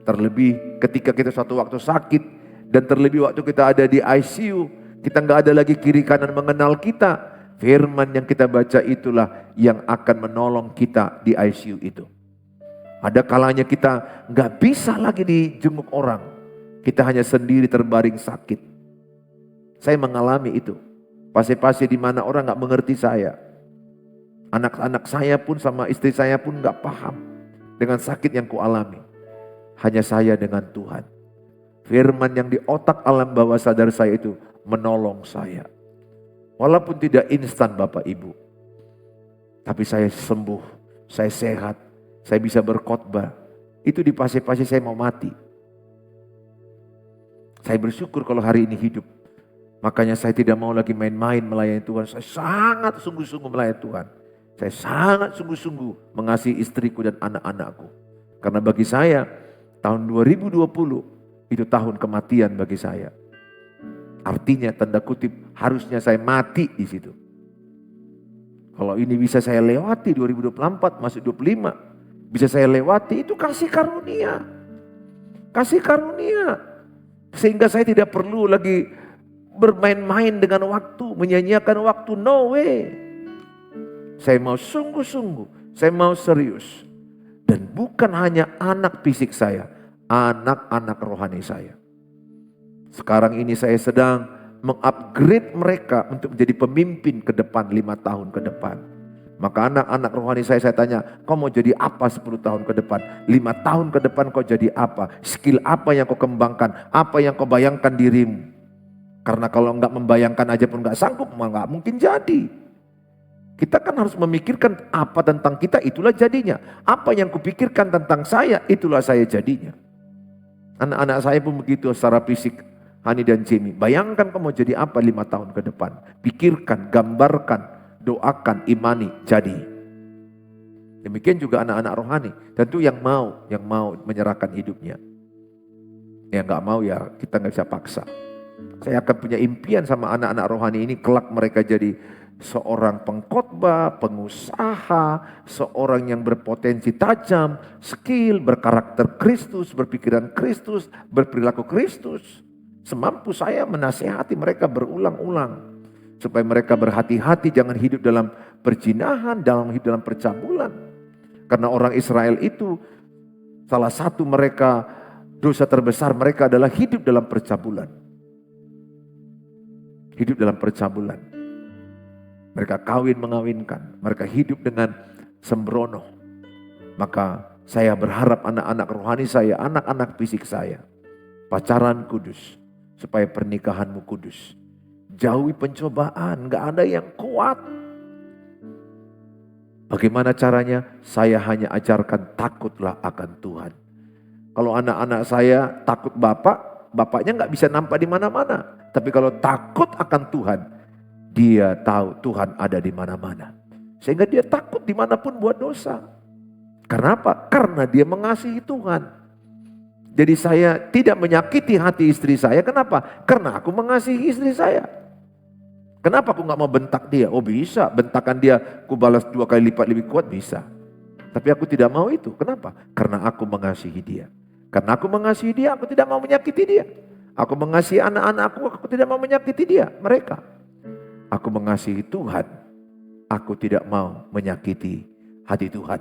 A: Terlebih ketika kita suatu waktu sakit, dan terlebih waktu kita ada di ICU, kita nggak ada lagi kiri kanan mengenal kita. Firman yang kita baca itulah yang akan menolong kita di ICU itu. Ada kalanya kita nggak bisa lagi dijenguk orang. Kita hanya sendiri terbaring sakit. Saya mengalami itu. Fase-fase di mana orang nggak mengerti saya. Anak-anak saya pun sama istri saya pun nggak paham dengan sakit yang kualami. Hanya saya dengan Tuhan. Firman yang di otak alam bawah sadar saya itu menolong saya. Walaupun tidak instan Bapak Ibu. Tapi saya sembuh, saya sehat, saya bisa berkhotbah. Itu di fase-fase saya mau mati. Saya bersyukur kalau hari ini hidup. Makanya saya tidak mau lagi main-main melayani Tuhan. Saya sangat sungguh-sungguh melayani Tuhan. Saya sangat sungguh-sungguh mengasihi istriku dan anak-anakku. Karena bagi saya, tahun 2020 itu tahun kematian bagi saya. Artinya tanda kutip harusnya saya mati di situ. Kalau ini bisa saya lewati 2024 masuk 25. Bisa saya lewati, itu kasih karunia. Kasih karunia. Sehingga saya tidak perlu lagi bermain-main dengan waktu, menyanyiakan waktu, no way. Saya mau sungguh-sungguh, saya mau serius. Dan bukan hanya anak fisik saya, anak-anak rohani saya. Sekarang ini saya sedang mengupgrade mereka untuk menjadi pemimpin ke depan 5 tahun ke depan. Maka anak-anak rohani saya tanya, kau mau jadi apa 10 tahun ke depan? 5 tahun ke depan kau jadi apa? Skill apa yang kau kembangkan? Apa yang kau bayangkan dirimu? Karena kalau enggak membayangkan aja pun enggak sanggup, enggak mungkin jadi. Kita kan harus memikirkan apa tentang kita, itulah jadinya. Apa yang kupikirkan tentang saya, itulah saya jadinya. Anak-anak saya pun begitu secara fisik, Hani dan Jamie. Bayangkan kamu jadi apa 5 tahun ke depan. Pikirkan, gambarkan, doakan, imani, jadi. Demikian juga anak-anak rohani. Tentu yang mau menyerahkan hidupnya. Yang enggak mau ya kita enggak bisa paksa. Saya akan punya impian sama anak-anak rohani ini, kelak mereka jadi seorang pengkhotbah, pengusaha, seorang yang berpotensi tajam, skill, berkarakter Kristus, berpikiran Kristus, berperilaku Kristus. Semampu saya menasehati mereka berulang-ulang. Supaya mereka berhati-hati jangan hidup dalam perzinahan, hidup dalam percabulan. Karena orang Israel itu salah satu mereka, dosa terbesar mereka adalah hidup dalam percabulan. Hidup dalam percabulan. Mereka kawin mengawinkan, mereka hidup dengan sembrono. Maka saya berharap anak-anak rohani saya, anak-anak fisik saya, pacaran kudus, supaya pernikahanmu kudus. Jauhi pencobaan, gak ada yang kuat. Bagaimana caranya? Saya hanya ajarkan takutlah akan Tuhan. Kalau anak-anak saya takut bapaknya gak bisa nampak di mana-mana. Tapi kalau takut akan Tuhan, dia tahu Tuhan ada di mana-mana. Sehingga dia takut dimanapun buat dosa. Karena apa? Karena dia mengasihi Tuhan. Jadi saya tidak menyakiti hati istri saya. Kenapa? Karena aku mengasihi istri saya. Kenapa aku gak mau bentak dia? Oh bisa, bentakan dia aku balas 2 kali lipat lebih kuat, bisa. Tapi aku tidak mau itu. Kenapa? Karena aku mengasihi dia. Karena aku mengasihi dia, aku tidak mau menyakiti dia. Aku mengasihi anak-anakku, aku tidak mau menyakiti dia, mereka. Aku mengasihi Tuhan, aku tidak mau menyakiti hati Tuhan.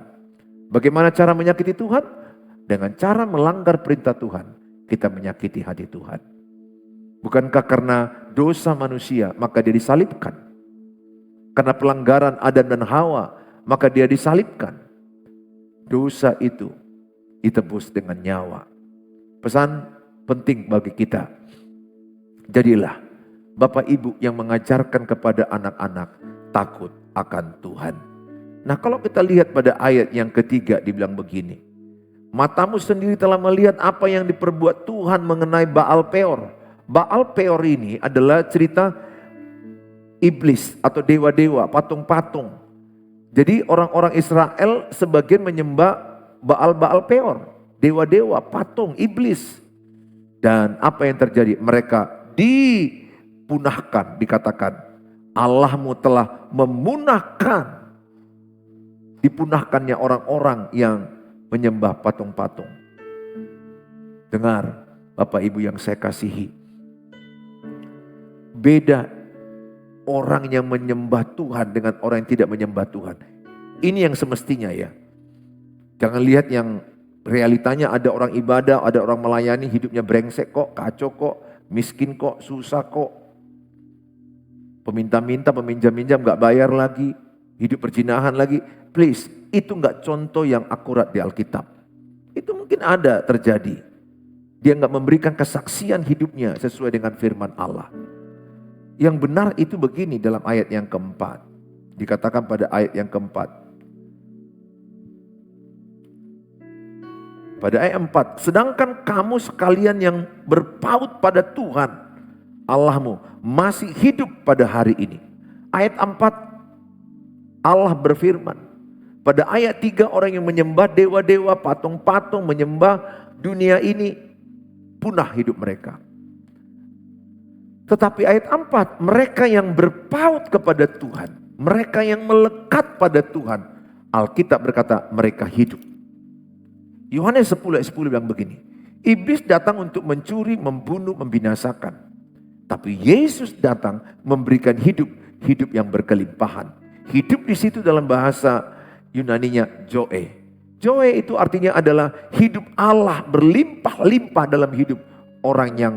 A: Bagaimana cara menyakiti Tuhan? Dengan cara melanggar perintah Tuhan, kita menyakiti hati Tuhan. Bukankah karena dosa manusia, maka dia disalibkan? Karena pelanggaran Adam dan Hawa, maka dia disalibkan. Dosa itu ditebus dengan nyawa. Pesan penting bagi kita. Jadilah Bapak Ibu yang mengajarkan kepada anak-anak takut akan Tuhan. Nah kalau kita lihat pada ayat yang ketiga dibilang begini. Matamu sendiri telah melihat apa yang diperbuat Tuhan mengenai Baal Peor. Baal Peor ini adalah cerita iblis atau dewa-dewa, patung-patung. Jadi orang-orang Israel sebagian menyembah Baal Peor, dewa-dewa, patung, iblis. Dan apa yang terjadi? Mereka dipunahkan, dikatakan Allahmu telah memunahkan, dipunahkannya orang-orang yang menyembah patung-patung. Dengar Bapak Ibu yang saya kasihi. Beda orang yang menyembah Tuhan dengan orang yang tidak menyembah Tuhan. Ini yang semestinya ya. Jangan lihat yang realitanya ada orang ibadah, ada orang melayani, hidupnya brengsek kok, kacau kok, miskin kok, susah kok. Peminta-minta, peminjam-minjam gak bayar lagi, hidup perjinahan lagi. Please, itu gak contoh yang akurat di Alkitab. Itu mungkin ada terjadi. Dia gak memberikan kesaksian hidupnya sesuai dengan firman Allah. Yang benar itu begini dalam ayat yang keempat. Dikatakan pada ayat yang keempat. Pada ayat 4, sedangkan kamu sekalian yang berpaut pada Tuhan Allahmu masih hidup pada hari ini. Ayat 4, Allah berfirman. Pada ayat 3, orang yang menyembah dewa-dewa, patung-patung, menyembah dunia ini, punah hidup mereka. Tetapi ayat 4, mereka yang berpaut kepada Tuhan, mereka yang melekat pada Tuhan, Alkitab berkata mereka hidup. Yohanes 10 ayat 10 bilang begini, iblis datang untuk mencuri, membunuh, membinasakan. Tapi Yesus datang memberikan hidup, hidup yang berkelimpahan. Hidup di situ dalam bahasa Yunaninya Zoe. Zoe itu artinya adalah hidup Allah berlimpah-limpah dalam hidup orang yang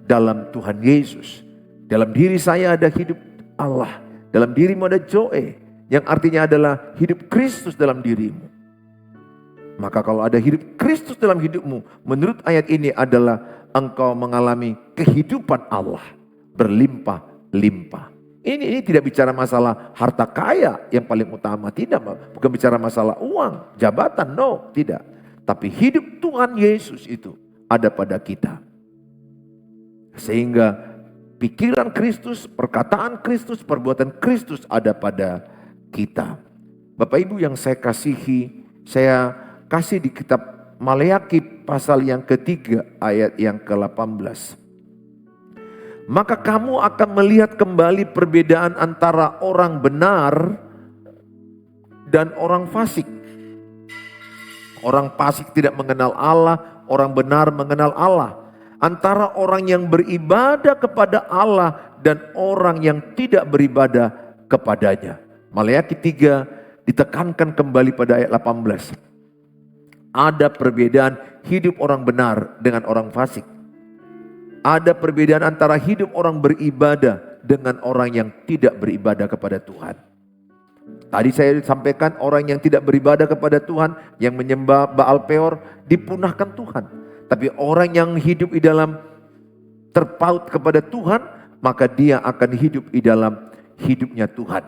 A: dalam Tuhan Yesus. Dalam diri saya ada hidup Allah. Dalam dirimu ada Zoe. Yang artinya adalah hidup Kristus dalam dirimu. Maka kalau ada hidup Kristus dalam hidupmu, menurut ayat ini adalah engkau mengalami kehidupan Allah berlimpah-limpah. Ini tidak bicara masalah harta kaya yang paling utama, tidak. Bukan bicara masalah uang, jabatan, no, tidak. Tapi hidup Tuhan Yesus itu ada pada kita. Sehingga pikiran Kristus, perkataan Kristus, perbuatan Kristus ada pada kita. Bapak Ibu yang saya kasihi, saya kasih di kitab Maleakhi pasal yang ketiga ayat yang ke-18. Maka kamu akan melihat kembali perbedaan antara orang benar dan orang fasik. Orang fasik tidak mengenal Allah, orang benar mengenal Allah. Antara orang yang beribadah kepada Allah dan orang yang tidak beribadah kepadanya. Maleakhi 3 ditekankan kembali pada ayat 18. Ada perbedaan hidup orang benar dengan orang fasik. Ada perbedaan antara hidup orang beribadah dengan orang yang tidak beribadah kepada Tuhan. Tadi saya sampaikan orang yang tidak beribadah kepada Tuhan, yang menyembah Baal Peor, dipunahkan Tuhan. Tapi orang yang hidup di dalam terpaut kepada Tuhan, maka dia akan hidup di dalam hidupnya Tuhan.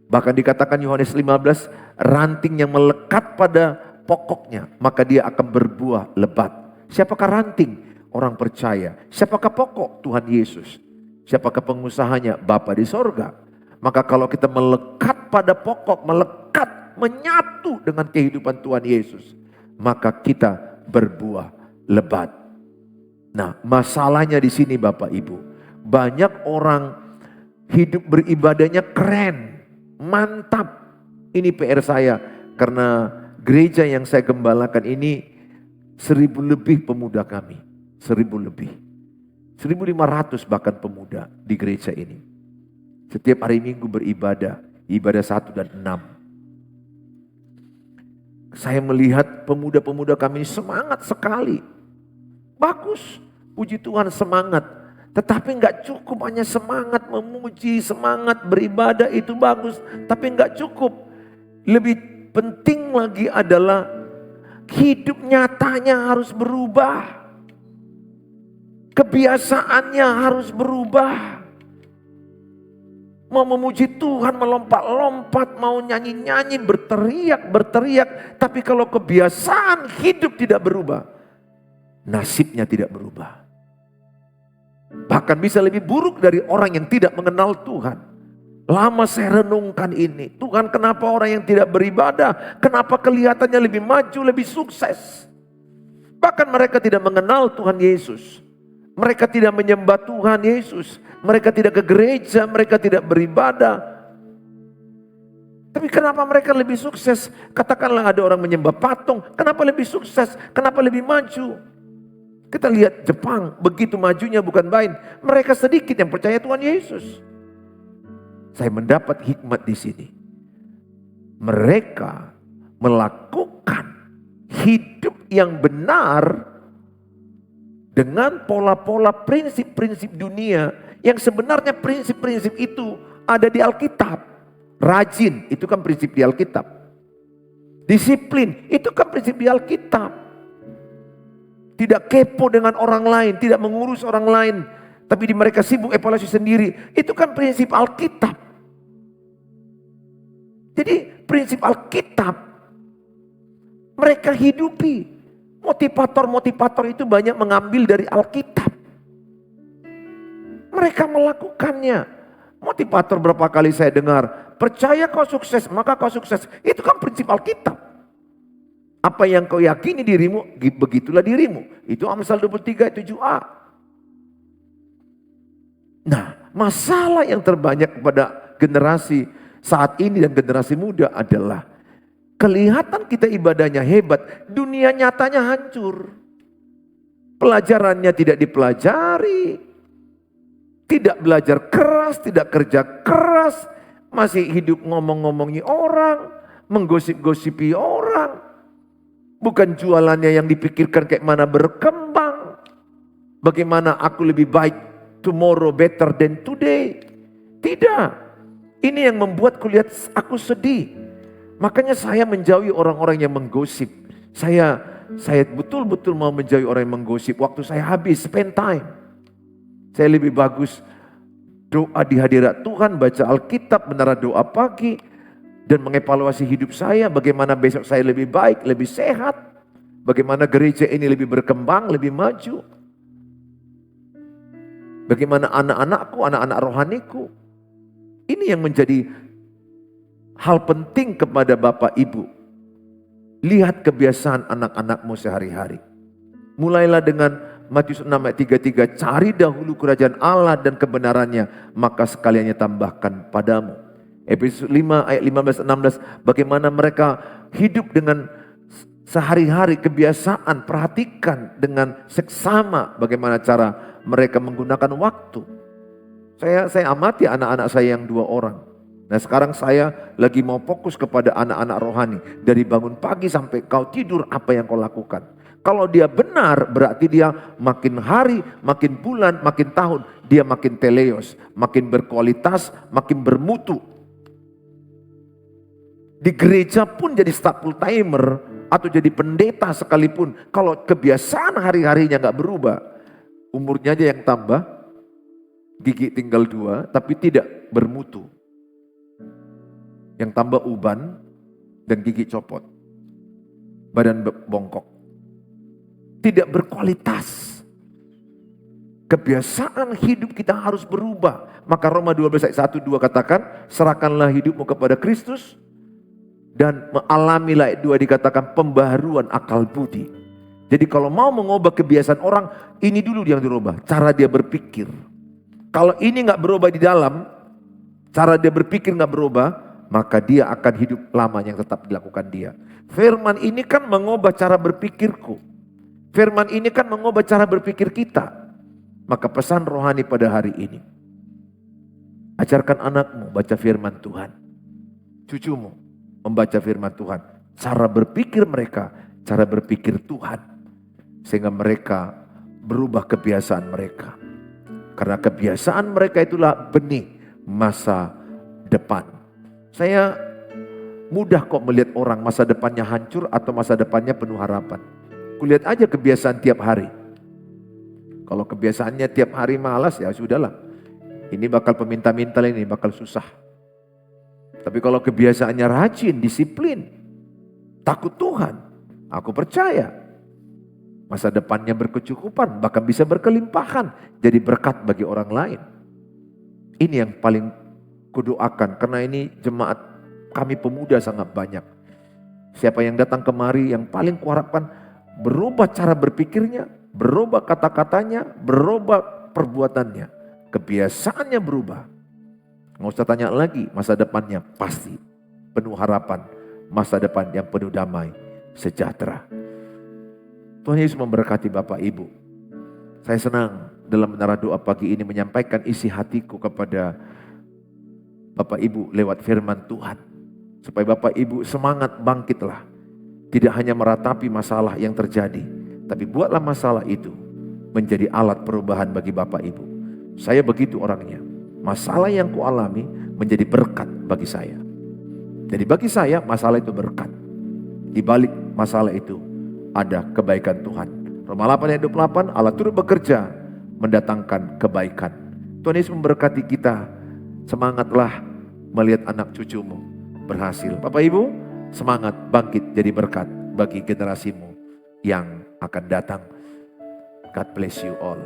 A: Bahkan dikatakan Yohanes 15, ranting yang melekat pada pokoknya, maka dia akan berbuah lebat. Siapakah ranting? Orang percaya. Siapakah pokok? Tuhan Yesus. Siapakah pengusahanya? Bapa di sorga. Maka kalau kita melekat pada pokok, melekat menyatu dengan kehidupan Tuhan Yesus, maka kita berbuah lebat. Nah, masalahnya di sini Bapak Ibu, banyak orang hidup beribadahnya keren, mantap. Ini PR saya, karena gereja yang saya gembalakan ini 1.000 lebih pemuda kami, 1.000 lebih, 1.500 bahkan pemuda di gereja ini. Setiap hari Minggu beribadah, ibadah 1 dan 6. Saya melihat pemuda-pemuda kami semangat sekali. Bagus, puji Tuhan semangat. Tetapi enggak cukup hanya semangat memuji, semangat beribadah itu bagus. Tapi enggak cukup. Lebih penting lagi adalah hidup nyatanya harus berubah. Kebiasaannya harus berubah. Mau memuji Tuhan, melompat-lompat, mau nyanyi-nyanyi, berteriak. Tapi kalau kebiasaan hidup tidak berubah, nasibnya tidak berubah. Bahkan bisa lebih buruk dari orang yang tidak mengenal Tuhan. Lama saya renungkan ini. Tuhan, kenapa orang yang tidak beribadah, kenapa kelihatannya lebih maju, lebih sukses? Bahkan mereka tidak mengenal Tuhan Yesus. Mereka tidak menyembah Tuhan Yesus. Mereka tidak ke gereja, mereka tidak beribadah. Tapi kenapa mereka lebih sukses? Katakanlah ada orang menyembah patung, kenapa lebih sukses? Kenapa lebih maju? Kita lihat Jepang, begitu majunya bukan main. Mereka sedikit yang percaya Tuhan Yesus. Saya mendapat hikmat di sini. Mereka melakukan hidup yang benar dengan pola-pola prinsip-prinsip dunia yang sebenarnya prinsip-prinsip itu ada di Alkitab. Rajin, itu kan prinsip di Alkitab. Disiplin, itu kan prinsip di Alkitab. Tidak kepo dengan orang lain, tidak mengurus orang lain, tapi di mereka sibuk evaluasi sendiri. Itu kan prinsip Alkitab. Jadi prinsip Alkitab mereka hidupi. Motivator-motivator itu banyak mengambil dari Alkitab. Mereka melakukannya. Motivator berapa kali saya dengar, percaya kau sukses, maka kau sukses. Itu kan prinsip Alkitab. Apa yang kau yakini dirimu, begitulah dirimu. Itu Amsal 23 7a. Nah, masalah yang terbanyak pada generasi saat ini dan generasi muda adalah kelihatan kita ibadahnya hebat, dunia nyatanya hancur. Pelajarannya tidak dipelajari, tidak belajar keras, tidak kerja keras, masih hidup ngomong-ngomongi orang, menggosip-gosipi orang. Bukan jualannya yang dipikirkan kayak mana berkembang. Bagaimana aku lebih baik tomorrow better than today. Tidak. Ini yang membuat kulihat aku sedih. Makanya saya menjauhi orang-orang yang menggosip. Saya betul-betul mau menjauhi orang yang menggosip. Waktu saya habis, spend time. Saya lebih bagus doa di hadirat Tuhan, baca Alkitab, menara doa pagi. Dan mengevaluasi hidup saya, bagaimana besok saya lebih baik, lebih sehat. Bagaimana gereja ini lebih berkembang, lebih maju. Bagaimana anak-anakku, anak-anak rohaniku. Ini yang menjadi hal penting kepada Bapak Ibu. Lihat kebiasaan anak-anakmu sehari-hari. Mulailah dengan Matius 6 ayat 33. Cari dahulu kerajaan Allah dan kebenarannya, maka sekaliannya tambahkan padamu. Efesus 5 ayat 15-16. Bagaimana mereka hidup dengan sehari-hari kebiasaan. Perhatikan dengan seksama bagaimana cara mereka menggunakan waktu. Saya amati anak-anak saya yang 2 orang. Nah sekarang saya lagi mau fokus kepada anak-anak rohani. Dari bangun pagi sampai kau tidur, apa yang kau lakukan. Kalau dia benar, berarti dia makin hari, makin bulan, makin tahun, dia makin teleos, makin berkualitas, makin bermutu. Di gereja pun jadi staff full timer atau jadi pendeta sekalipun, kalau kebiasaan hari-harinya gak berubah, umurnya aja yang tambah, gigi tinggal 2, tapi tidak bermutu. Yang tambah uban dan gigi copot, badan bongkok, tidak berkualitas. Kebiasaan hidup kita harus berubah. Maka Roma 12 ayat 1-2 katakan, serahkanlah hidupmu kepada Kristus, dan mengalami ayat 2 dikatakan pembaharuan akal budi. Jadi kalau mau mengubah kebiasaan orang, ini dulu yang dirubah, cara dia berpikir. Kalau ini nggak berubah di dalam, cara dia berpikir nggak berubah, maka dia akan hidup lama yang tetap dilakukan dia. Firman ini kan mengubah cara berpikirku. Firman ini kan mengubah cara berpikir kita. Maka pesan rohani pada hari ini, ajarkan anakmu baca firman Tuhan. Cucumu membaca firman Tuhan. Cara berpikir mereka, cara berpikir Tuhan. Sehingga mereka berubah kebiasaan mereka. Karena kebiasaan mereka itulah benih masa depan. Saya mudah kok melihat orang masa depannya hancur atau masa depannya penuh harapan. Kulihat aja kebiasaan tiap hari. Kalau kebiasaannya tiap hari malas, ya sudahlah. Ini bakal peminta-minta, ini bakal susah. Tapi kalau kebiasaannya rajin, disiplin, takut Tuhan, aku percaya masa depannya berkecukupan, bahkan bisa berkelimpahan, jadi berkat bagi orang lain. Ini yang paling kudoakan, karena ini jemaat kami pemuda sangat banyak. Siapa yang datang kemari, yang paling kuharapkan berubah cara berpikirnya, berubah kata-katanya, berubah perbuatannya, kebiasaannya berubah. Nggak usah tanya lagi, masa depannya pasti penuh harapan, masa depan yang penuh damai, sejahtera. Tuhan Yesus memberkati Bapak Ibu. Saya senang dalam menara doa pagi ini menyampaikan isi hatiku kepada Bapak Ibu lewat firman Tuhan. Supaya Bapak Ibu semangat bangkitlah. Tidak hanya meratapi masalah yang terjadi, tapi buatlah masalah itu menjadi alat perubahan bagi Bapak Ibu. Saya begitu orangnya. Masalah yang kualami menjadi berkat bagi saya. Jadi bagi saya masalah itu berkat. Di balik masalah itu ada kebaikan Tuhan. Roma 8 ayat 28, Allah turut bekerja mendatangkan kebaikan. Tuhan Yesus memberkati kita. Semangatlah melihat anak cucumu berhasil. Bapak Ibu, semangat bangkit jadi berkat bagi generasimu yang akan datang. God bless you all.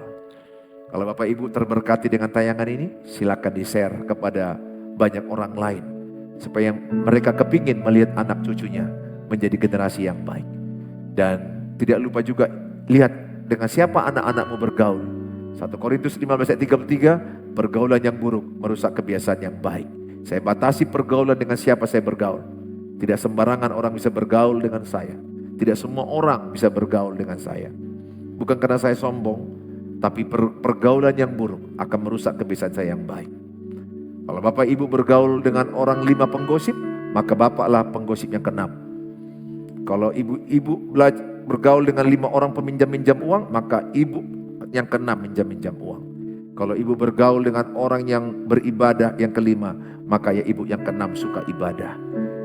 A: Kalau Bapak Ibu terberkati dengan tayangan ini, silakan di-share kepada banyak orang lain. Supaya mereka kepingin melihat anak cucunya menjadi generasi yang baik. Dan tidak lupa juga lihat dengan siapa anak-anakmu bergaul. 1 Korintus 15 ayat 33, pergaulan yang buruk merusak kebiasaan yang baik. Saya batasi pergaulan dengan siapa saya bergaul. Tidak sembarangan orang bisa bergaul dengan saya. Tidak semua orang bisa bergaul dengan saya. Bukan karena saya sombong, tapi pergaulan yang buruk akan merusak kebiasaan saya yang baik. Kalau Bapak Ibu bergaul dengan orang 5 penggosip, maka Bapaklah penggosip yang ke-6. Kalau ibu bergaul dengan 5 orang peminjam-minjam uang, maka ibu yang ke-6 minjam-minjam uang. Kalau ibu bergaul dengan orang yang beribadah yang ke-5, maka ya ibu yang ke-6 suka ibadah.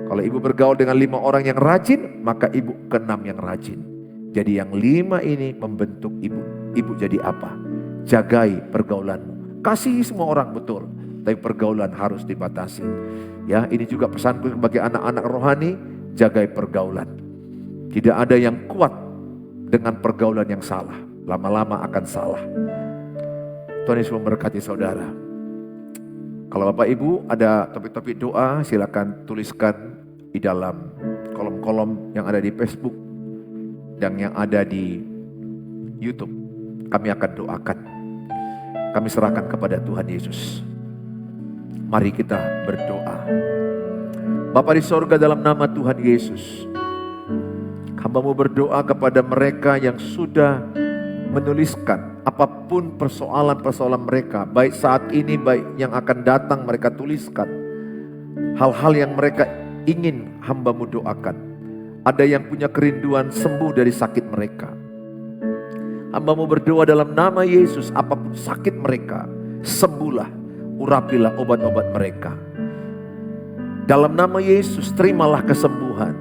A: Kalau ibu bergaul dengan 5 orang yang rajin, maka ibu ke-6 yang rajin. Jadi yang 5 ini membentuk ibu. Ibu jadi apa? Jagai pergaulanmu. Kasihi semua orang betul, tapi pergaulan harus dibatasi. Ya, ini juga pesanku bagi anak-anak rohani, jagai pergaulan. Tidak ada yang kuat dengan pergaulan yang salah. Lama-lama akan salah. Tuhan Yesus memberkati saudara. Kalau Bapak Ibu ada topik-topik doa, silakan tuliskan di dalam kolom-kolom yang ada di Facebook dan yang ada di YouTube. Kami akan doakan. Kami serahkan kepada Tuhan Yesus. Mari kita berdoa. Bapa di sorga, dalam nama Tuhan Yesus, hamba-Mu berdoa kepada mereka yang sudah menuliskan apapun persoalan-persoalan mereka, baik saat ini, baik yang akan datang, mereka tuliskan hal-hal yang mereka ingin hamba-Mu doakan. Ada yang punya kerinduan sembuh dari sakit mereka. Hamba-Mu berdoa dalam nama Yesus, apapun sakit mereka, sembuhlah, urapilah obat-obat mereka. Dalam nama Yesus, terimalah kesembuhan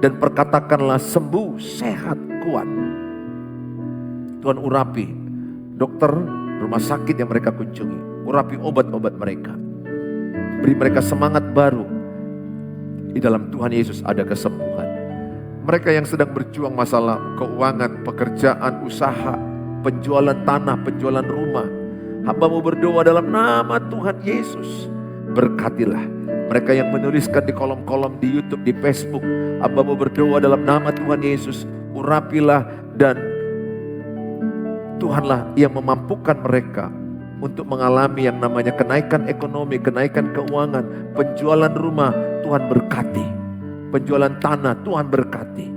A: dan perkatakanlah sembuh, sehat, kuat. Tuhan urapi dokter, rumah sakit yang mereka kunjungi, urapi obat-obat mereka. Beri mereka semangat baru. Di dalam Tuhan Yesus ada kesembuhan. Mereka yang sedang berjuang masalah keuangan, pekerjaan, usaha, penjualan tanah, penjualan rumah, hamba-Mu berdoa dalam nama Tuhan Yesus, berkatilah Mereka yang menuliskan di kolom-kolom di YouTube, di Facebook, hamba-Mu berdoa dalam nama Tuhan Yesus, urapilah dan Tuhanlah yang memampukan mereka untuk mengalami yang namanya kenaikan ekonomi, kenaikan keuangan, penjualan rumah, Tuhan berkati. Penjualan tanah, Tuhan berkati.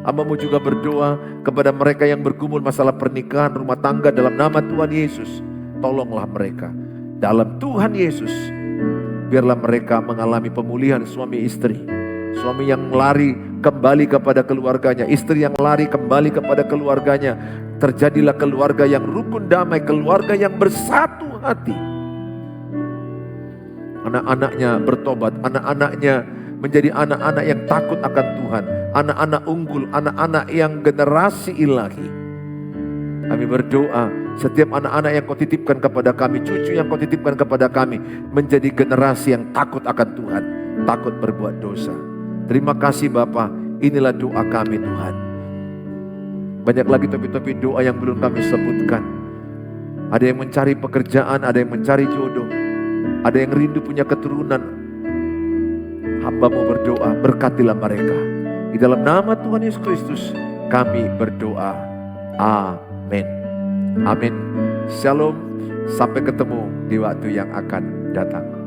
A: Hamba-Mu juga berdoa kepada mereka yang bergumul masalah pernikahan, rumah tangga dalam nama Tuhan Yesus. Tolonglah mereka. Dalam Tuhan Yesus, biarlah mereka mengalami pemulihan suami istri. Suami yang lari kembali kepada keluarganya, istri yang lari kembali kepada keluarganya. Terjadilah keluarga yang rukun damai, keluarga yang bersatu hati. Anak-anaknya bertobat, anak-anaknya menjadi anak-anak yang takut akan Tuhan, anak-anak unggul, anak-anak yang generasi ilahi. Kami berdoa, setiap anak-anak yang Kau titipkan kepada kami, cucu yang Kau titipkan kepada kami, menjadi generasi yang takut akan Tuhan, takut berbuat dosa. Terima kasih Bapa, inilah doa kami Tuhan. Banyak lagi topik-topik doa yang belum kami sebutkan. Ada yang mencari pekerjaan, ada yang mencari jodoh, ada yang rindu punya keturunan. Hamba-Mu berdoa, berkatilah mereka. Di dalam nama Tuhan Yesus Kristus kami berdoa. Amin. Amin. Shalom. Sampai ketemu di waktu yang akan datang.